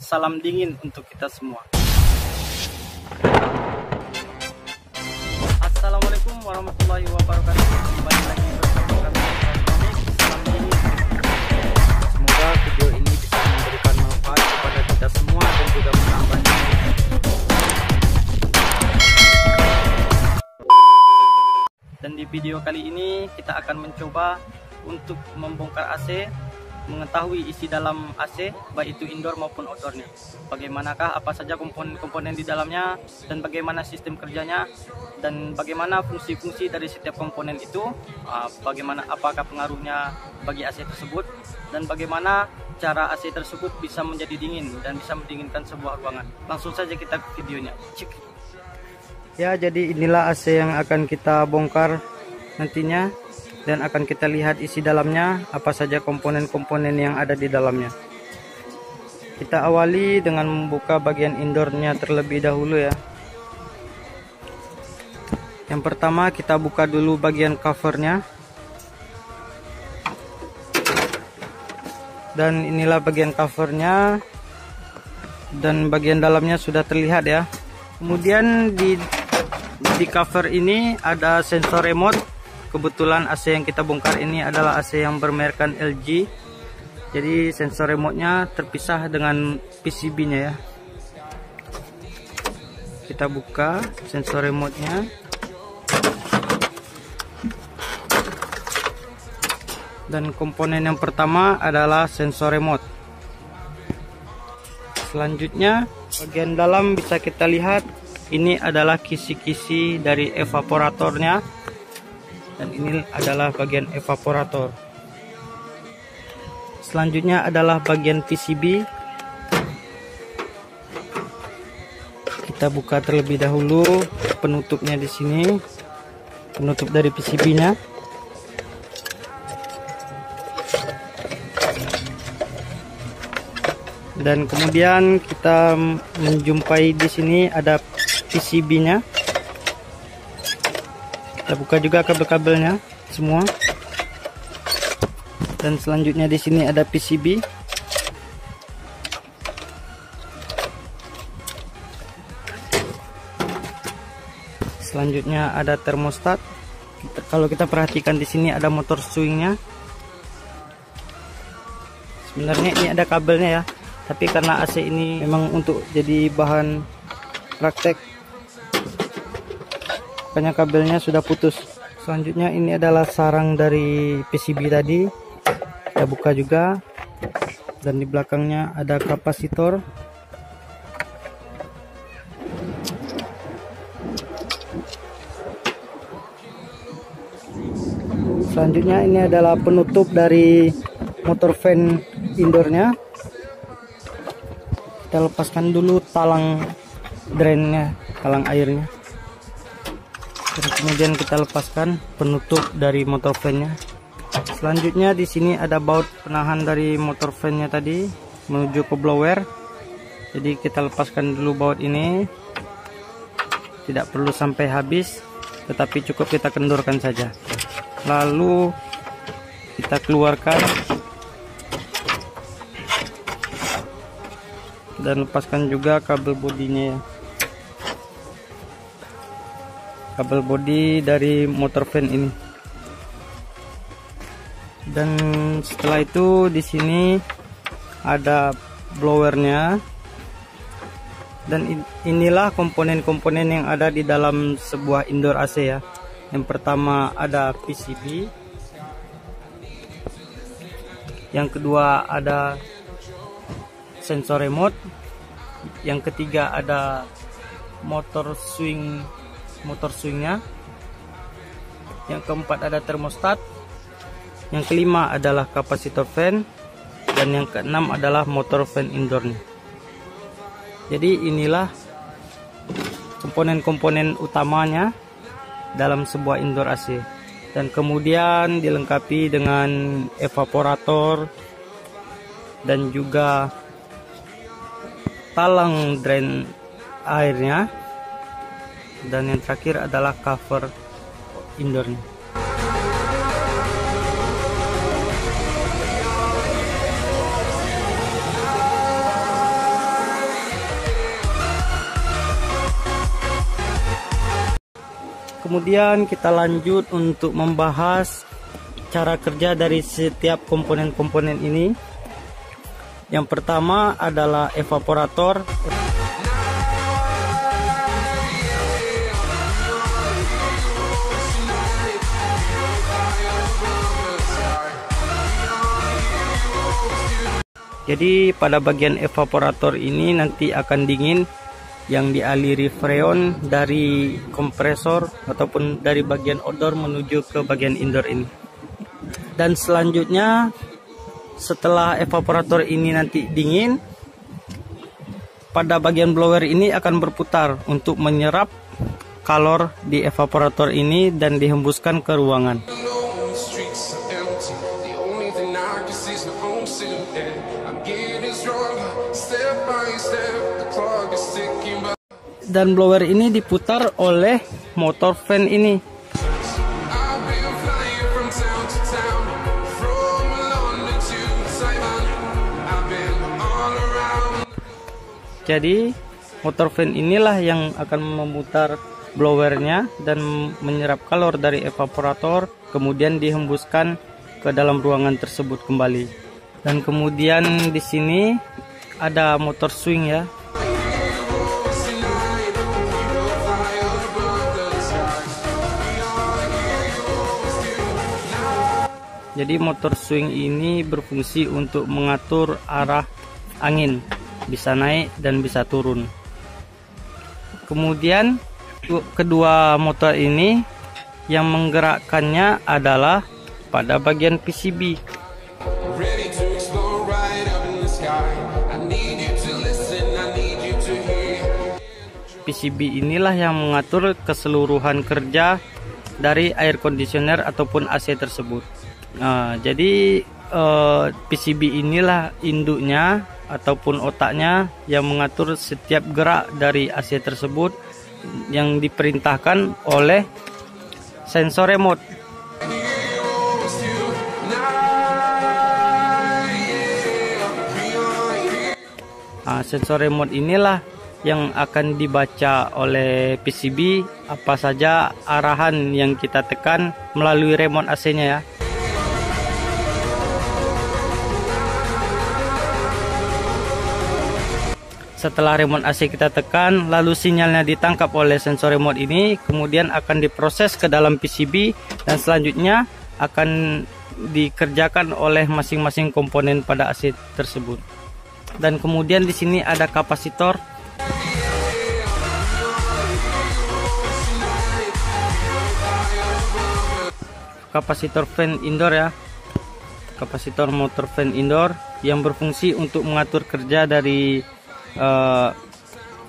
salam dingin untuk kita semua. Assalamualaikum warahmatullahi wabarakatuh. Kembali lagi bersama kami Salam Dingin. Semoga video ini bisa memberikan manfaat kepada kita semua dan juga menambah ilmu. Dan di video kali ini kita akan mencoba untuk membongkar AC, mengetahui isi dalam AC baik itu indoor maupun outdoornya. Bagaimanakah, apa saja komponen-komponen di dalamnya, dan bagaimana sistem kerjanya, dan bagaimana fungsi-fungsi dari setiap komponen itu, bagaimana apakah pengaruhnya bagi AC tersebut, dan bagaimana cara AC tersebut bisa menjadi dingin dan bisa mendinginkan sebuah ruangan. Langsung saja kita ke videonya. Cek. Ya, jadi inilah AC yang akan kita bongkar nantinya, dan akan kita lihat isi dalamnya, apa saja komponen-komponen yang ada di dalamnya. Kita awali dengan membuka bagian indoornya terlebih dahulu ya. Yang pertama kita buka dulu bagian covernya. Dan inilah bagian covernya, dan bagian dalamnya sudah terlihat ya. Kemudian di cover ini ada sensor remote. Kebetulan AC yang kita bongkar ini adalah AC yang bermerekkan LG. Jadi sensor remote-nya terpisah dengan PCB-nya ya. Kita buka sensor remote-nya. Dan komponen yang pertama adalah sensor remote. Selanjutnya bagian dalam bisa kita lihat ini adalah kisi-kisi dari evaporatornya. Dan ini adalah bagian evaporator. Selanjutnya adalah bagian PCB. Kita buka terlebih dahulu penutupnya di sini. Penutup dari PCB-nya. Dan kemudian kita menjumpai di sini ada PCB-nya. Kita buka juga kabel-kabelnya semua. Dan selanjutnya di sini ada PCB. Selanjutnya ada termostat. Kalau kita perhatikan di sini ada motor swingnya. Sebenarnya ini ada kabelnya ya, tapi karena AC ini memang untuk jadi bahan praktek, makanya kabelnya sudah putus. Selanjutnya ini adalah sarang dari PCB tadi. Kita buka juga. Dan di belakangnya ada kapasitor. Selanjutnya ini adalah penutup dari motor fan indoornya. Kita lepaskan dulu talang drainnya, talang airnya. Dan kemudian kita lepaskan penutup dari motor fan-nya. Selanjutnya di sini ada baut penahan dari motor fan-nya tadi menuju ke blower. Jadi kita lepaskan dulu baut ini. Tidak perlu sampai habis, tetapi cukup kita kendorkan saja. Lalu kita keluarkan dan lepaskan juga kabel bodinya ya. Kabel bodi dari motor fan ini. Dan setelah itu di sini ada blowernya. Dan inilah komponen-komponen yang ada di dalam sebuah indoor AC ya. Yang pertama ada PCB. Yang kedua ada sensor remote. Yang ketiga ada motor swingnya. Yang keempat ada termostat. Yang kelima adalah kapasitor fan. Dan yang keenam adalah motor fan indoornya. Jadi inilah komponen-komponen utamanya dalam sebuah indoor AC. Dan kemudian dilengkapi dengan evaporator dan juga talang drain airnya. Dan yang terakhir adalah cover indoornya. kemudian kita lanjut untuk membahas cara kerja dari setiap komponen-komponen ini. Yang pertama adalah evaporator. Jadi pada bagian evaporator ini nanti akan dingin yang dialiri freon dari kompresor ataupun dari bagian outdoor menuju ke bagian indoor ini. Dan selanjutnya setelah evaporator ini nanti dingin, pada bagian blower ini akan berputar untuk menyerap kalor di evaporator ini dan dihembuskan ke ruangan. Dan blower ini diputar oleh motor fan ini. Jadi motor fan inilah yang akan memutar blowernya dan menyerap kalor dari evaporator, kemudian dihembuskan ke dalam ruangan tersebut kembali. Dan kemudian di sini ada motor swing ya. Jadi motor swing ini berfungsi untuk mengatur arah angin, bisa naik dan bisa turun. Kemudian kedua motor ini yang menggerakkannya adalah pada bagian PCB. PCB inilah yang mengatur keseluruhan kerja dari air conditioner ataupun AC tersebut. Jadi PCB inilah induknya ataupun otaknya yang mengatur setiap gerak dari AC tersebut yang diperintahkan oleh sensor remote. Sensor remote inilah yang akan dibaca oleh PCB apa saja arahan yang kita tekan melalui remote AC-nya ya. Setelah remote AC kita tekan, lalu sinyalnya ditangkap oleh sensor remote ini, kemudian akan diproses ke dalam PCB dan selanjutnya akan dikerjakan oleh masing-masing komponen pada AC tersebut. Dan kemudian di sini ada kapasitor. Kapasitor fan indoor ya. Kapasitor motor fan indoor yang berfungsi untuk mengatur kerja dari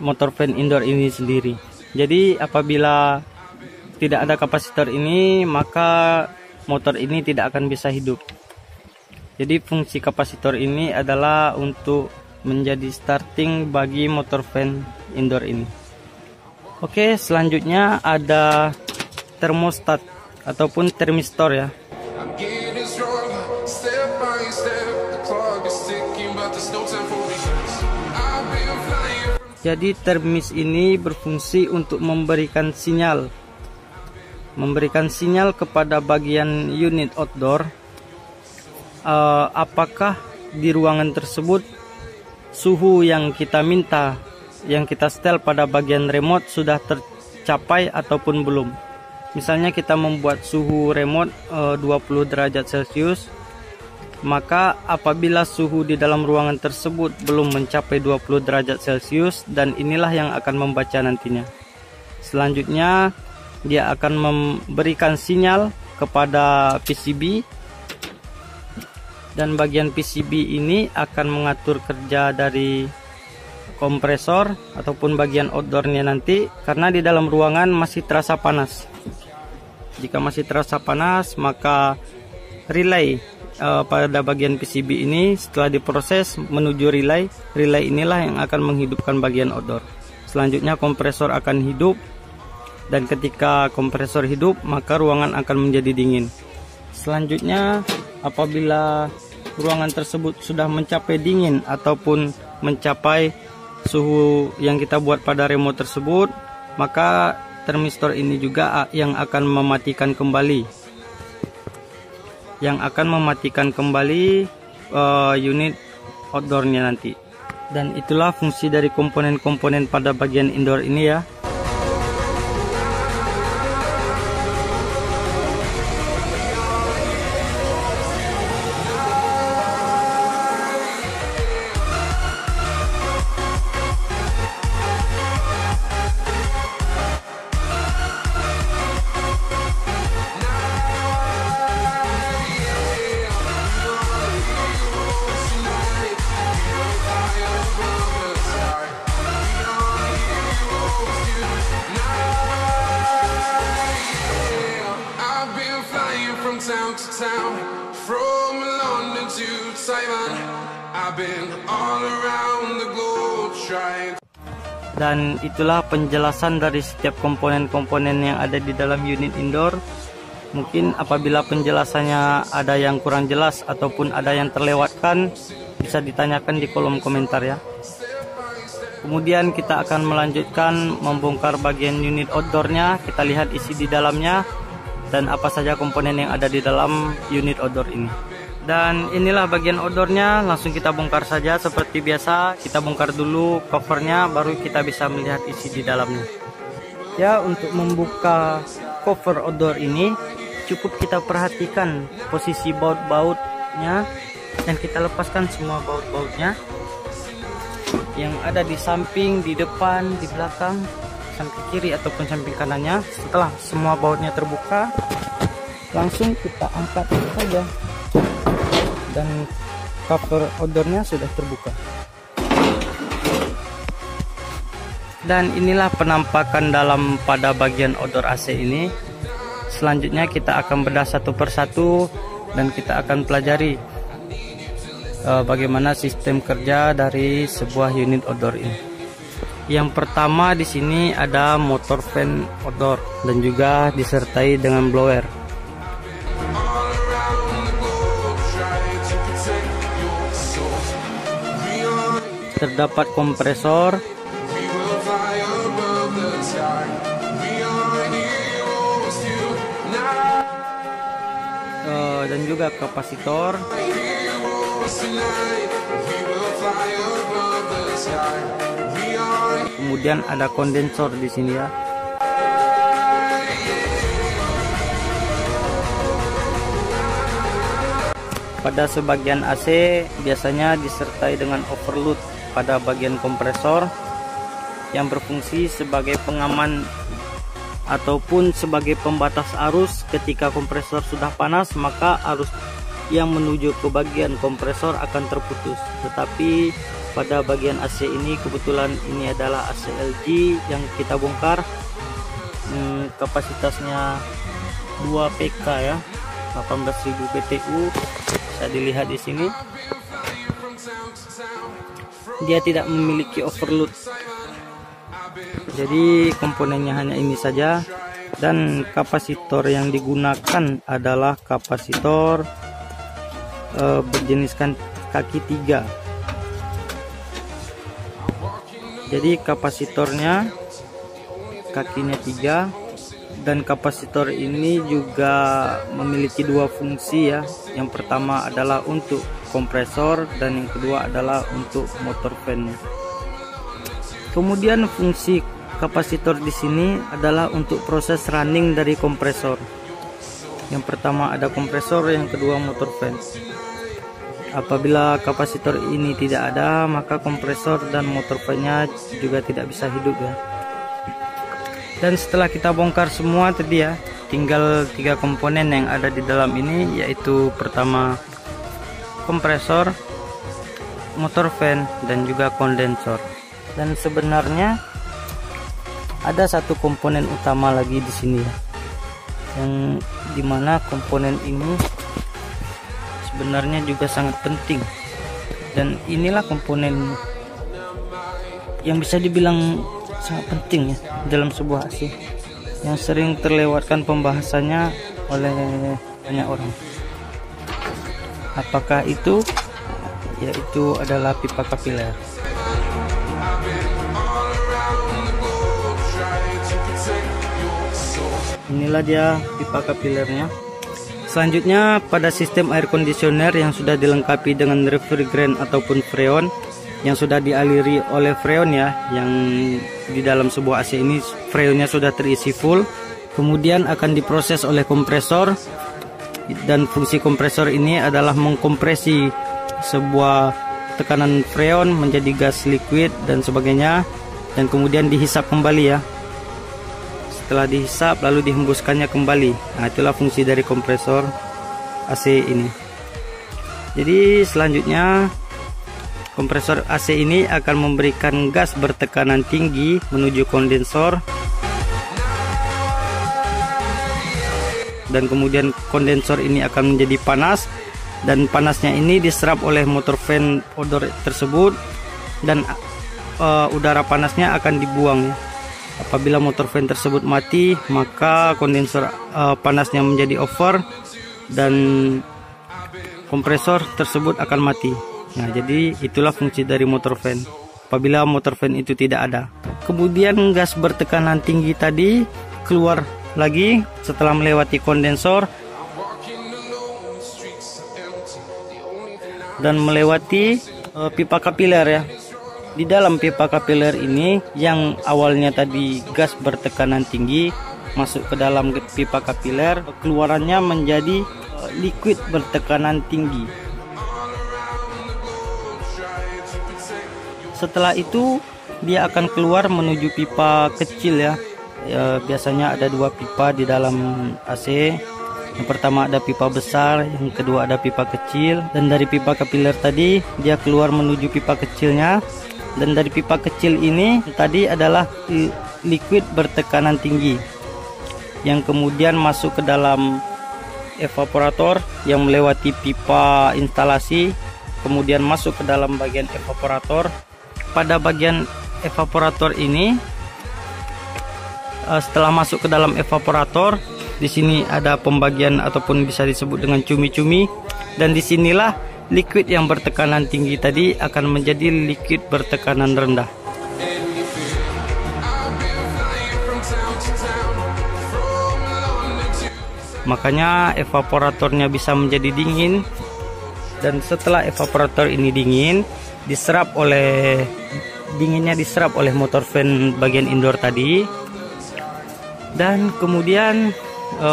motor fan indoor ini sendiri. Jadi apabila tidak ada kapasitor ini, maka motor ini tidak akan bisa hidup. Jadi fungsi kapasitor ini adalah untuk menjadi starting bagi motor fan indoor ini. Oke, selanjutnya ada termostat ataupun termistor ya. Jadi termis ini berfungsi untuk memberikan sinyal kepada bagian unit outdoor apakah di ruangan tersebut suhu yang kita minta, yang kita setel pada bagian remote sudah tercapai ataupun belum. Misalnya kita membuat suhu remote 20 derajat Celcius, maka apabila suhu di dalam ruangan tersebut belum mencapai 20 derajat Celcius, dan inilah yang akan membaca nantinya. Selanjutnya dia akan memberikan sinyal kepada PCB, dan bagian PCB ini akan mengatur kerja dari kompresor ataupun bagian outdoornya nanti, karena di dalam ruangan masih terasa panas. Jika masih terasa panas, maka relay pada bagian PCB ini setelah diproses menuju relay inilah yang akan menghidupkan bagian outdoor. Selanjutnya kompresor akan hidup, dan ketika kompresor hidup maka ruangan akan menjadi dingin. Selanjutnya apabila ruangan tersebut sudah mencapai dingin ataupun mencapai suhu yang kita buat pada remote tersebut, maka termistor ini juga yang akan mematikan kembali unit outdoornya nanti. Dan itulah fungsi dari komponen-komponen pada bagian indoor ini ya. Town to town, from London to Taiwan, I've been all around the globe trying. Dan itulah penjelasan dari setiap komponen-komponen yang ada di dalam unit indoor. Mungkin apabila penjelasannya ada yang kurang jelas ataupun ada yang terlewatkan, bisa ditanyakan di kolom komentar ya. Kemudian kita akan melanjutkan membongkar bagian unit outdoornya. Kita lihat isi di dalamnya dan apa saja komponen yang ada di dalam unit outdoor ini. Dan inilah bagian outdoornya, langsung kita bongkar saja seperti biasa. Kita bongkar dulu covernya, baru kita bisa melihat isi di dalamnya. Ya, untuk membuka cover outdoor ini cukup kita perhatikan posisi baut-bautnya dan kita lepaskan semua baut-bautnya yang ada di samping, di depan, di belakang, samping kiri ataupun samping kanannya. Setelah semua bautnya terbuka, langsung kita angkat saja dan cover outdoornya sudah terbuka. Dan inilah penampakan dalam pada bagian outdoor AC ini. Selanjutnya kita akan bedah satu persatu dan kita akan pelajari bagaimana sistem kerja dari sebuah unit outdoor ini. Yang pertama di sini ada motor fan outdoor dan juga disertai dengan blower. Terdapat kompresor dan juga kapasitor. Kemudian ada kondensor di sini ya. Pada sebagian AC biasanya disertai dengan overload pada bagian kompresor yang berfungsi sebagai pengaman ataupun sebagai pembatas arus. Ketika kompresor sudah panas, maka arus yang menuju ke bagian kompresor akan terputus. Tetapi pada bagian AC ini kebetulan ini adalah AC LG yang kita bongkar. Kapasitasnya 2 PK ya, 18.000 BTU. Bisa dilihat di sini. Dia tidak memiliki overload. Jadi komponennya hanya ini saja, dan kapasitor yang digunakan adalah kapasitor berjeniskan kaki 3. Jadi kapasitornya kakinya 3, dan kapasitor ini juga memiliki 2 fungsi ya. Yang pertama adalah untuk kompresor dan yang kedua adalah untuk motor fan. Kemudian fungsi kapasitor di sini adalah untuk proses running dari kompresor. Yang pertama ada kompresor, yang kedua motor fan. Apabila kapasitor ini tidak ada, maka kompresor dan motor fan-nya juga tidak bisa hidup ya. Dan setelah kita bongkar semua tadi ya, tinggal 3 komponen yang ada di dalam ini, yaitu pertama kompresor, motor fan, dan juga kondensor. Dan sebenarnya ada satu komponen utama lagi di sini ya, yang dimana komponen ini sebenarnya juga sangat penting, dan inilah komponen yang bisa dibilang sangat penting ya dalam sebuah AC, yang sering terlewatkan pembahasannya oleh banyak orang. Apakah itu? Yaitu adalah pipa kapiler. Inilah dia pipa kapilernya. Selanjutnya pada sistem air conditioner yang sudah dilengkapi dengan refrigerant ataupun freon yang sudah dialiri oleh freon ya, yang di dalam sebuah AC ini freonnya sudah terisi full, kemudian akan diproses oleh kompresor, dan fungsi kompresor ini adalah mengkompresi sebuah tekanan freon menjadi gas liquid dan sebagainya, dan kemudian dihisap kembali ya. Setelah dihisap lalu dihembuskannya kembali. Nah, itulah fungsi dari kompresor AC ini. Jadi selanjutnya kompresor AC ini akan memberikan gas bertekanan tinggi menuju kondensor, dan kemudian kondensor ini akan menjadi panas, dan panasnya ini diserap oleh motor fan odor tersebut, dan udara panasnya akan dibuang ya. Apabila motor fan tersebut mati, maka kondensor panasnya menjadi over dan kompresor tersebut akan mati. Nah, jadi itulah fungsi dari motor fan apabila motor fan itu tidak ada. Kemudian gas bertekanan tinggi tadi keluar lagi setelah melewati kondensor dan melewati pipa kapiler ya. Di dalam pipa kapiler ini yang awalnya tadi gas bertekanan tinggi masuk ke dalam pipa kapiler, keluarannya menjadi liquid bertekanan tinggi. Setelah itu dia akan keluar menuju pipa kecil ya. Biasanya ada dua pipa di dalam AC. Yang pertama ada pipa besar, yang kedua ada pipa kecil, dan dari pipa kapiler tadi dia keluar menuju pipa kecilnya. Dan dari pipa kecil ini tadi adalah liquid bertekanan tinggi yang kemudian masuk ke dalam evaporator yang melewati pipa instalasi, kemudian masuk ke dalam bagian evaporator. Pada bagian evaporator ini, setelah masuk ke dalam evaporator, di sini ada pembagian ataupun bisa disebut dengan cumi-cumi, dan disinilah liquid yang bertekanan tinggi tadi akan menjadi liquid bertekanan rendah. Makanya evaporatornya bisa menjadi dingin, dan setelah evaporator ini dingin, dinginnya diserap oleh motor fan bagian indoor tadi, dan kemudian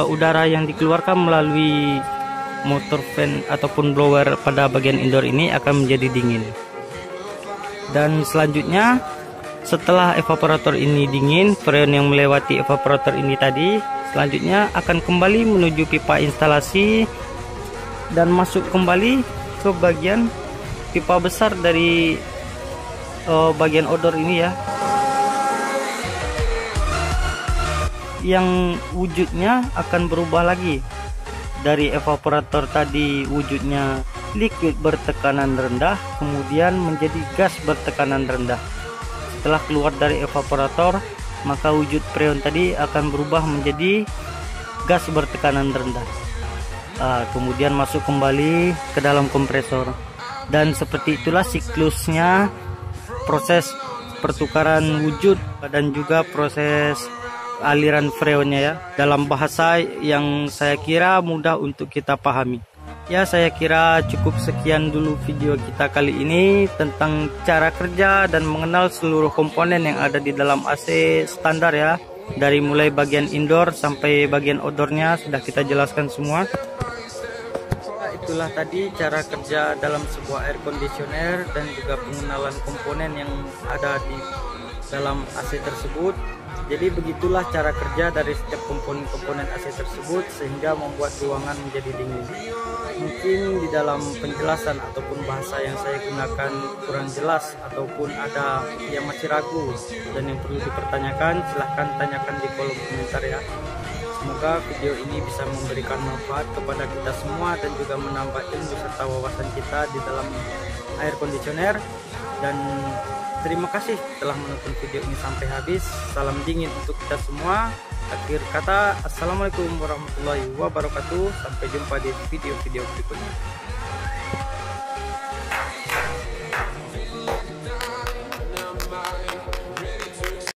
udara yang dikeluarkan melalui motor fan ataupun blower pada bagian indoor ini akan menjadi dingin. Dan selanjutnya setelah evaporator ini dingin, freon yang melewati evaporator ini tadi selanjutnya akan kembali menuju pipa instalasi dan masuk kembali ke bagian pipa besar dari bagian odor ini ya, yang wujudnya akan berubah lagi. Dari evaporator tadi wujudnya liquid bertekanan rendah, kemudian menjadi gas bertekanan rendah. Setelah keluar dari evaporator, maka wujud freon tadi akan berubah menjadi gas bertekanan rendah. Kemudian masuk kembali ke dalam kompresor. Dan seperti itulah siklusnya proses pertukaran wujud dan juga proses aliran freonnya ya, dalam bahasa yang saya kira mudah untuk kita pahami. Ya, saya kira cukup sekian dulu video kita kali ini tentang cara kerja dan mengenal seluruh komponen yang ada di dalam AC standar ya. Dari mulai bagian indoor sampai bagian outdoornya sudah kita jelaskan semua. Itulah tadi cara kerja dalam sebuah air conditioner dan juga pengenalan komponen yang ada di dalam AC tersebut. Jadi begitulah cara kerja dari setiap komponen-komponen AC tersebut sehingga membuat ruangan menjadi dingin. Mungkin di dalam penjelasan ataupun bahasa yang saya gunakan kurang jelas ataupun ada yang masih ragu dan yang perlu dipertanyakan, silahkan tanyakan di kolom komentar ya. Semoga video ini bisa memberikan manfaat kepada kita semua dan juga menambah ilmu serta wawasan kita di dalam air conditioner. Dan terima kasih telah menonton video ini sampai habis. Salam dingin untuk kita semua. Akhir kata, assalamualaikum warahmatullahi wabarakatuh. Sampai jumpa di video-video berikutnya.